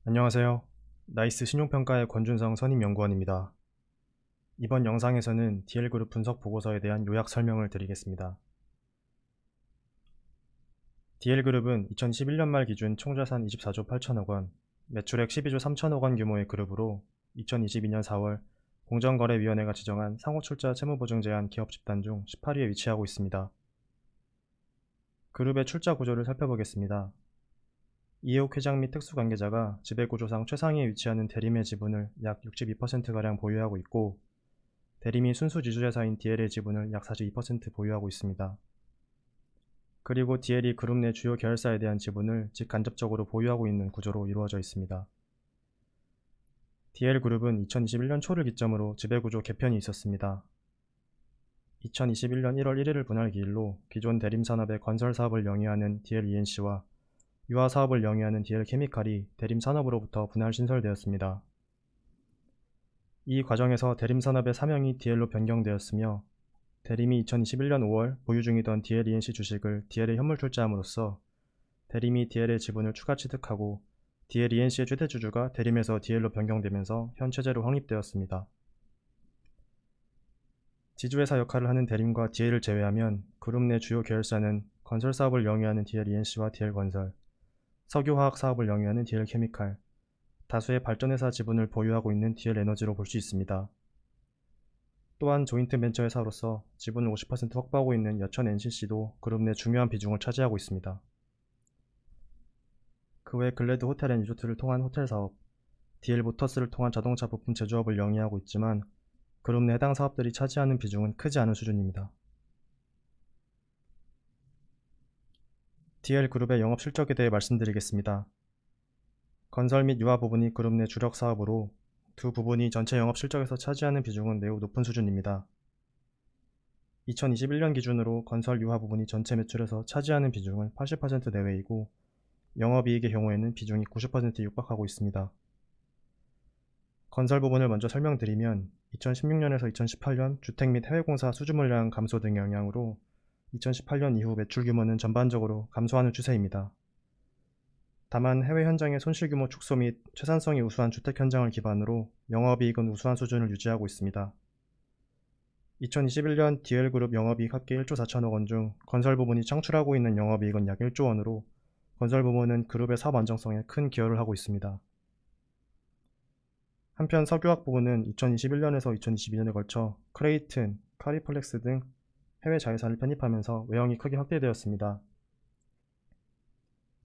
안녕하세요. 나이스 신용평가의 권준성 선임연구원입니다. 이번 영상에서는 DL그룹 분석 보고서에 대한 요약 설명을 드리겠습니다. DL그룹은 2011년 말 기준 총자산 24조 8천억 원, 매출액 12조 3천억 원 규모의 그룹으로 2022년 4월 공정거래위원회가 지정한 상호출자 채무보증 제한 기업 집단 중 18위에 위치하고 있습니다. 그룹의 출자 구조를 살펴보겠습니다. 이해욱 회장 및 특수관계자가 지배구조상 최상위에 위치하는 대림의 지분을 약 62%가량 보유하고 있고, 대림이 순수 지주회사인 DL의 지분을 약 42% 보유하고 있습니다. 그리고 DL이 그룹 내 주요 계열사에 대한 지분을 직간접적으로 보유하고 있는 구조로 이루어져 있습니다. DL그룹은 2021년 초를 기점으로 지배구조 개편이 있었습니다. 2021년 1월 1일을 분할 기일로 기존 대림산업의 건설사업을 영위하는 DLENC와 유아사업을 영위하는 DL케미칼이 대림산업으로부터 분할 신설되었습니다. 이 과정에서 대림산업의 사명이 DL로 변경되었으며, 대림이 2021년 5월 보유 중이던 DLENC 주식을 DL에 현물 출자함으로써 대림이 DL의 지분을 추가 취득하고 DLENC의 최대주주가 대림에서 DL로 변경되면서 현 체제로 확립되었습니다. 지주회사 역할을 하는 대림과 DL을 제외하면 그룹 내 주요 계열사는 건설사업을 영위하는 DLENC와 DL건설, 석유화학 사업을 영위하는 DL케미칼, 다수의 발전회사 지분을 보유하고 있는 DL에너지로 볼 수 있습니다. 또한 조인트 벤처 회사로서 지분을 50% 확보하고 있는 여천 NCC도 그룹 내 중요한 비중을 차지하고 있습니다. 그 외 글래드 호텔 앤 리조트를 통한 호텔 사업, DL 모터스를 통한 자동차 부품 제조업을 영위하고 있지만 그룹 내 해당 사업들이 차지하는 비중은 크지 않은 수준입니다. DL그룹의 영업 실적에 대해 말씀드리겠습니다. 건설 및 유아 부분이 그룹 내 주력 사업으로 두 부분이 전체 영업 실적에서 차지하는 비중은 매우 높은 수준입니다. 2021년 기준으로 건설 유아 부분이 전체 매출에서 차지하는 비중은 80% 내외이고, 영업이익의 경우에는 비중이 90%에 육박하고 있습니다. 건설 부분을 먼저 설명드리면 2016년에서 2018년 주택 및 해외공사 수주 물량 감소 등의 영향으로 2018년 이후 매출 규모는 전반적으로 감소하는 추세입니다. 다만 해외 현장의 손실 규모 축소 및 최산성이 우수한 주택 현장을 기반으로 영업이익은 우수한 수준을 유지하고 있습니다. 2021년 DL그룹 영업이익 합계 1조 4천억 원 중 건설 부문이 창출하고 있는 영업이익은 약 1조 원으로 건설 부문은 그룹의 사업 안정성에 큰 기여를 하고 있습니다. 한편 석유화학 부문은 2021년에서 2022년에 걸쳐 크레이튼, 카리플렉스 등 해외 자회사를 편입하면서 외형이 크게 확대되었습니다.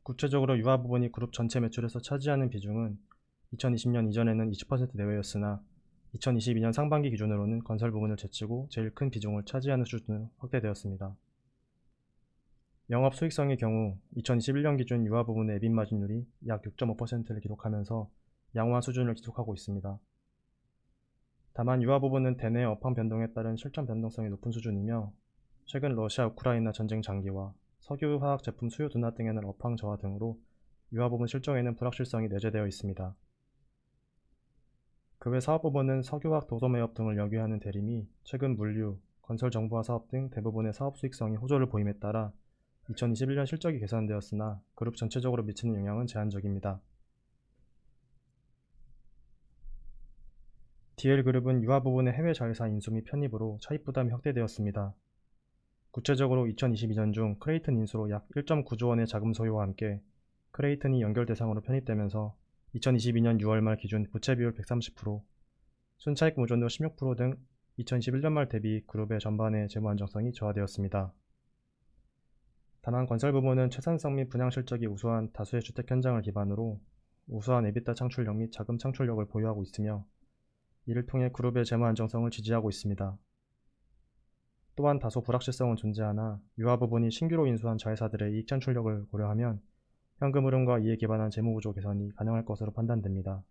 구체적으로 유아 부분이 그룹 전체 매출에서 차지하는 비중은 2020년 이전에는 20% 내외였으나 2022년 상반기 기준으로는 건설 부분을 제치고 제일 큰 비중을 차지하는 수준으로 확대되었습니다. 영업 수익성의 경우 2021년 기준 유아 부분의 EBIT 마진율이 약 6.5%를 기록하면서 양호한 수준을 지속하고 있습니다. 다만 유아 부분은 대내 업황 변동에 따른 실적 변동성이 높은 수준이며, 최근 러시아 우크라이나 전쟁 장기와 석유화학 제품 수요 둔화 등에는 업황 저하 등으로 유아 부분 실적에는 불확실성이 내재되어 있습니다. 그 외 사업 부문은 석유화학 도소 매업 등을 역유하는 대림이 최근 물류, 건설 정보화 사업 등 대부분의 사업 수익성이 호조를 보임에 따라 2021년 실적이 개선되었으나 그룹 전체적으로 미치는 영향은 제한적입니다. DL그룹은 유아 부분의 해외 자회사 인수 및 편입으로 차입 부담이 확대되었습니다. 구체적으로 2022년 중 크레이튼 인수로 약 1.9조 원의 자금 소요와 함께 크레이튼이 연결 대상으로 편입되면서 2022년 6월 말 기준 부채 비율 130%, 순차익 무전도 16%등 2021년 말 대비 그룹의 전반의 재무 안정성이 저하되었습니다. 다만 건설 부문은 최산성 및 분양 실적이 우수한 다수의 주택 현장을 기반으로 우수한 EBITDA 창출력 및 자금 창출력을 보유하고 있으며, 이를 통해 그룹의 재무 안정성을 지지하고 있습니다. 또한 다소 불확실성은 존재하나 유아 부분이 신규로 인수한 자회사들의 이익 창출력을 고려하면 현금 흐름과 이에 기반한 재무구조 개선이 가능할 것으로 판단됩니다.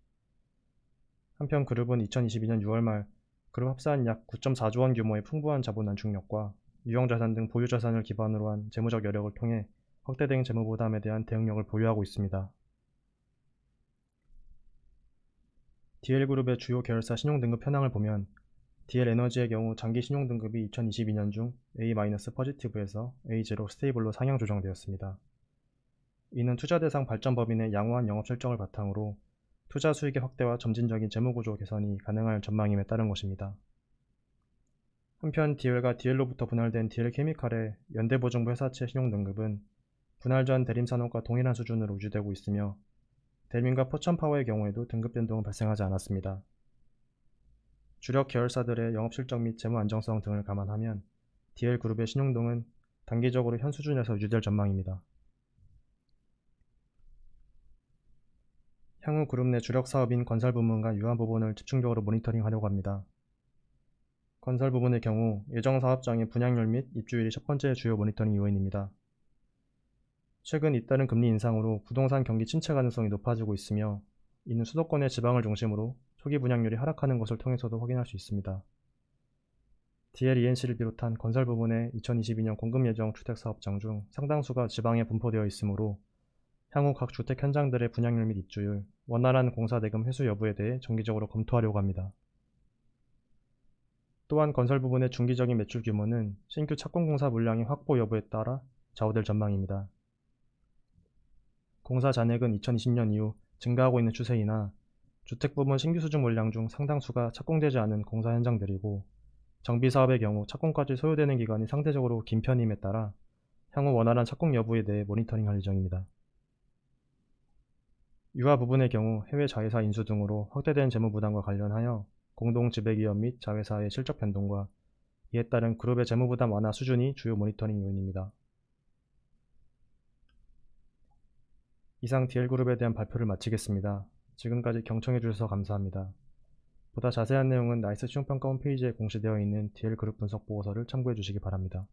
한편 그룹은 2022년 6월 말 그룹 합산 약 9.4조 원 규모의 풍부한 자본 안축력과 유형자산 등 보유자산을 기반으로 한 재무적 여력을 통해 확대된 재무부담에 대한 대응력을 보유하고 있습니다. DL그룹의 주요 계열사 신용등급 현황을 보면 DL에너지의 경우 장기 신용등급이 2022년 중 A- 포지티브에서 A0 스테이블로 상향 조정되었습니다. 이는 투자대상 발전법인의 양호한 영업실적을 바탕으로 투자 수익의 확대와 점진적인 재무구조 개선이 가능할 전망임에 따른 것입니다. 한편 DL과 DL로부터 분할된 DL케미칼의 연대보증부 회사채 신용등급은 분할 전 대림산업과 동일한 수준으로 유지되고 있으며 대림과 포천파워의 경우에도 등급 변동은 발생하지 않았습니다. 주력 계열사들의 영업실적 및 재무 안정성 등을 감안하면 DL그룹의 신용등은 단기적으로 현 수준에서 유지될 전망입니다. 향후 그룹 내 주력 사업인 건설 부문과 유한 부분을 집중적으로 모니터링하려고 합니다. 건설 부문의 경우 예정 사업장의 분양률 및 입주율이 첫 번째 주요 모니터링 요인입니다. 최근 잇따른 금리 인상으로 부동산 경기 침체 가능성이 높아지고 있으며 이는 수도권의 지방을 중심으로 초기 분양률이 하락하는 것을 통해서도 확인할 수 있습니다. DLENC를 비롯한 건설 부문의 2022년 공급 예정 주택사업장 중 상당수가 지방에 분포되어 있으므로 향후 각 주택 현장들의 분양률 및 입주율, 원활한 공사 대금 회수 여부에 대해 정기적으로 검토하려고 합니다. 또한 건설 부문의 중기적인 매출 규모는 신규 착공공사 물량의 확보 여부에 따라 좌우될 전망입니다. 공사 잔액은 2020년 이후 증가하고 있는 추세이나 주택 부문 신규 수주 물량 중 상당수가 착공되지 않은 공사 현장들이고 정비 사업의 경우 착공까지 소요되는 기간이 상대적으로 긴 편임에 따라 향후 원활한 착공 여부에 대해 모니터링할 예정입니다. 유아 부분의 경우 해외 자회사 인수 등으로 확대된 재무 부담과 관련하여 공동 지배기업 및 자회사의 실적 변동과 이에 따른 그룹의 재무 부담 완화 수준이 주요 모니터링 요인입니다. 이상 DL그룹에 대한 발표를 마치겠습니다. 지금까지 경청해 주셔서 감사합니다. 보다 자세한 내용은 나이스 시용평가 홈페이지에 공시되어 있는 DL그룹 분석 보고서를 참고해 주시기 바랍니다.